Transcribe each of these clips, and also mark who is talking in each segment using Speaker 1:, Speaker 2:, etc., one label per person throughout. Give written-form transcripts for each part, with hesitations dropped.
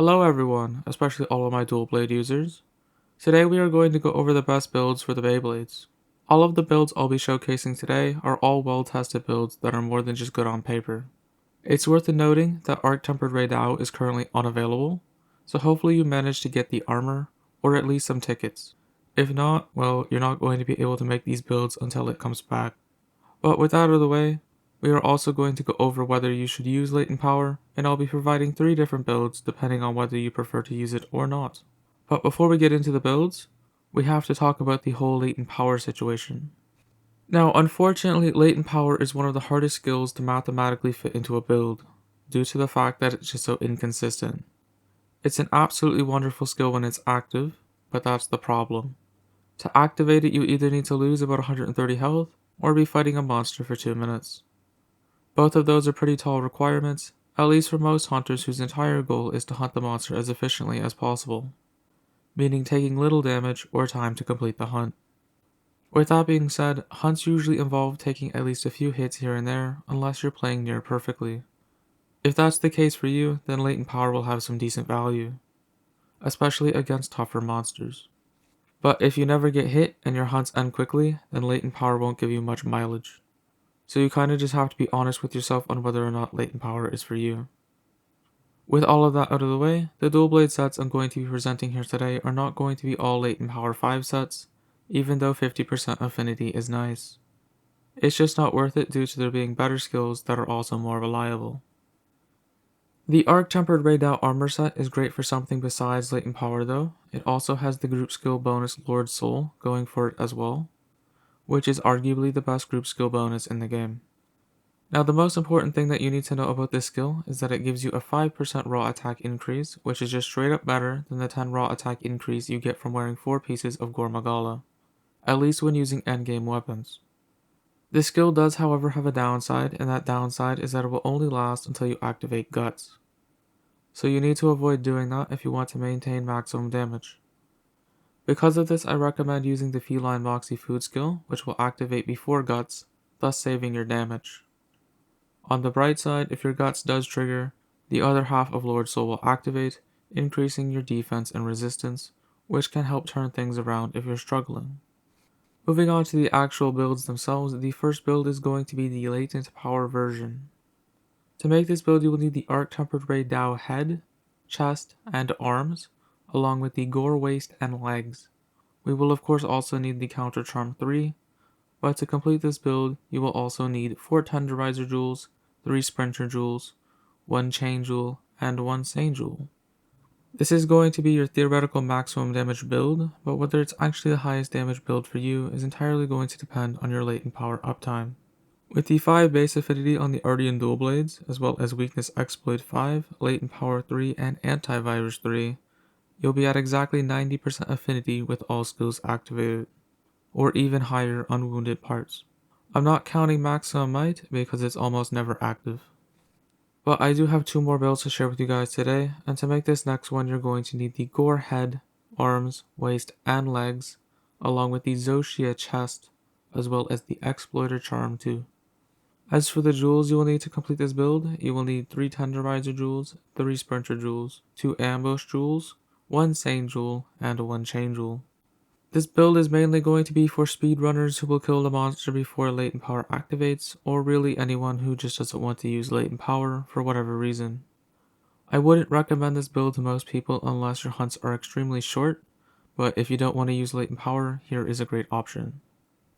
Speaker 1: Hello everyone, especially all of my dual blade users. Today we are going to go over the best builds for the Beyblades. All of the builds I'll be showcasing today are all well-tested builds that are more than just good on paper. It's worth noting that Arc Tempered Raydao is currently unavailable, so hopefully you manage to get the armor, or at least some tickets. If not, well, you're not going to be able to make these builds until it comes back. But with that out of the way, we are also going to go over whether you should use Latent Power, and I'll be providing 3 different builds depending on whether you prefer to use it or not. But before we get into the builds, we have to talk about the whole Latent Power situation. Now, unfortunately, Latent Power is one of the hardest skills to mathematically fit into a build, due to the fact that it's just so inconsistent. It's an absolutely wonderful skill when it's active, but that's the problem. To activate it, you either need to lose about 130 health, or be fighting a monster for 2 minutes. Both of those are pretty tall requirements, at least for most hunters whose entire goal is to hunt the monster as efficiently as possible, meaning taking little damage or time to complete the hunt. With that being said, hunts usually involve taking at least a few hits here and there unless you're playing near perfectly. If that's the case for you, then Latent Power will have some decent value, especially against tougher monsters. But if you never get hit and your hunts end quickly, then Latent Power won't give you much mileage. So you kinda just have to be honest with yourself on whether or not Latent Power is for you. With all of that out of the way, the dual blade sets I'm going to be presenting here today are not going to be all Latent Power 5 sets, even though 50% affinity is nice. It's just not worth it due to there being better skills that are also more reliable. The Arc Tempered Raydao armor set is great for something besides Latent Power though. It also has the group skill bonus Lord Soul going for it as well, which is arguably the best group skill bonus in the game. Now the most important thing that you need to know about this skill is that it gives you a 5% raw attack increase, which is just straight up better than the 10 raw attack increase you get from wearing 4 pieces of Gormagala, at least when using endgame weapons. This skill does however have a downside, and that downside is that it will only last until you activate Guts. So you need to avoid doing that if you want to maintain maximum damage. Because of this, I recommend using the Feline Moxie Food skill, which will activate before Guts, thus saving your damage. On the bright side, if your Guts does trigger, the other half of Lord Soul will activate, increasing your defense and resistance, which can help turn things around if you're struggling. Moving on to the actual builds themselves, the first build is going to be the Latent Power version. To make this build, you will need the Arc Tempered Raydao head, chest, and arms, along with the Gore waist and legs. We will of course also need the Counter Charm 3, but to complete this build, you will also need 4 Tenderizer Jewels, 3 Sprinter Jewels, 1 Chain Jewel, and 1 Sane Jewel. This is going to be your theoretical maximum damage build, but whether it's actually the highest damage build for you is entirely going to depend on your Latent Power uptime. With the 5 base affinity on the Ardean Dual Blades, as well as Weakness Exploit 5, Latent Power 3, and Antivirus 3, you'll be at exactly 90% affinity with all skills activated, or even higher on wounded parts. I'm not counting Maximum Might because it's almost never active. But I do have 2 more builds to share with you guys today, and to make this next one you're going to need the Gore head, arms, waist, and legs, along with the Zoshia chest, as well as the Exploiter charm too. As for the jewels you will need to complete this build, you will need 3 Tenderizer jewels, 3 Sprinter jewels, 2 Ambush jewels, 1 Sane jewel, and 1 Chain jewel. This build is mainly going to be for speedrunners who will kill the monster before Latent Power activates, or really anyone who just doesn't want to use Latent Power for whatever reason. I wouldn't recommend this build to most people unless your hunts are extremely short, but if you don't want to use Latent Power, here is a great option.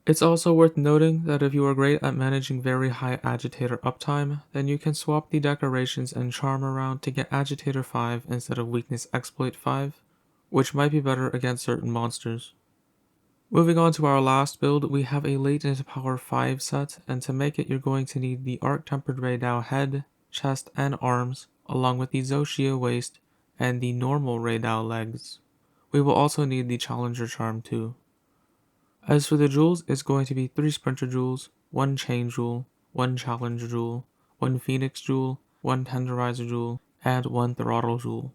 Speaker 1: It's also worth noting that if you are great at managing very high Agitator uptime, then you can swap the decorations and charm around to get Agitator 5 instead of Weakness Exploit 5, which might be better against certain monsters. Moving on to our last build, we have a Latent Power 5 set, and to make it you're going to need the Arc Tempered Raydao head, chest, and arms, along with the Zoshia waist and the normal Raydao legs. We will also need the Challenger charm too. As for the jewels, it's going to be 3 Sprinter jewels, 1 Chain jewel, 1 Challenger jewel, 1 Phoenix jewel, 1 Tenderizer jewel, and 1 Throttle jewel.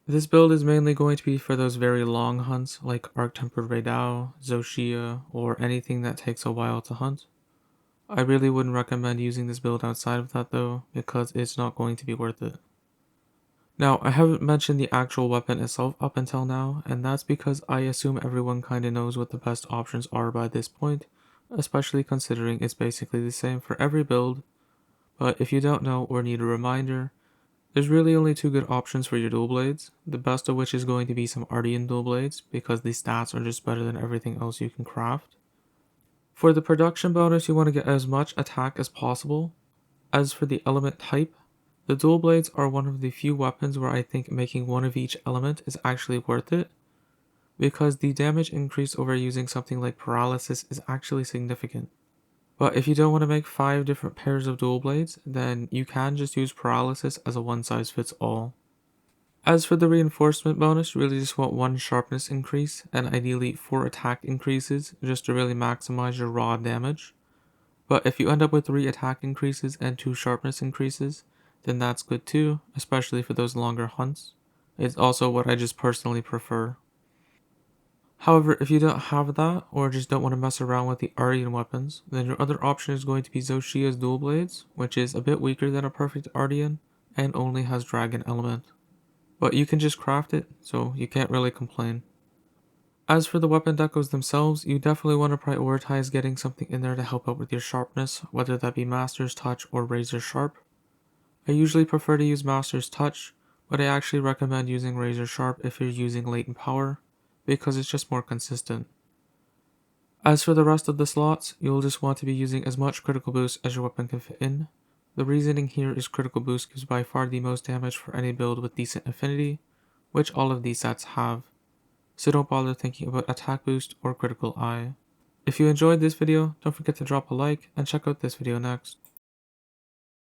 Speaker 1: This build is mainly going to be for those very long hunts like Arc Tempered Raydao, Zoshia, or anything that takes a while to hunt. I really wouldn't recommend using this build outside of that though, because it's not going to be worth it. Now, I haven't mentioned the actual weapon itself up until now, and that's because I assume everyone kinda knows what the best options are by this point, especially considering it's basically the same for every build. But if you don't know or need a reminder, there's really only two good options for your dual blades, the best of which is going to be some Ardian dual blades, because the stats are just better than everything else you can craft. For the production bonus, you want to get as much attack as possible. As for the element type, the dual blades are one of the few weapons where I think making one of each element is actually worth it, because the damage increase over using something like paralysis is actually significant. But if you don't want to make 5 different pairs of dual blades, then you can just use paralysis as a one size fits all. As for the reinforcement bonus, you really just want 1 sharpness increase and ideally 4 attack increases just to really maximize your raw damage. But if you end up with 3 attack increases and 2 sharpness increases, then that's good too, especially for those longer hunts. It's also what I just personally prefer. However, if you don't have that, or just don't want to mess around with the Ardian weapons, then your other option is going to be Zoshia's Dual Blades, which is a bit weaker than a perfect Ardian, and only has Dragon Element. But you can just craft it, so you can't really complain. As for the weapon decos themselves, you definitely want to prioritize getting something in there to help out with your sharpness, whether that be Master's Touch or Razor Sharp. I usually prefer to use Master's Touch, but I actually recommend using Razor Sharp if you're using Latent Power, because it's just more consistent. As for the rest of the slots, you'll just want to be using as much critical boost as your weapon can fit in. The reasoning here is critical boost gives by far the most damage for any build with decent affinity, which all of these sets have, so don't bother thinking about attack boost or critical eye. If you enjoyed this video, don't forget to drop a like and check out this video next.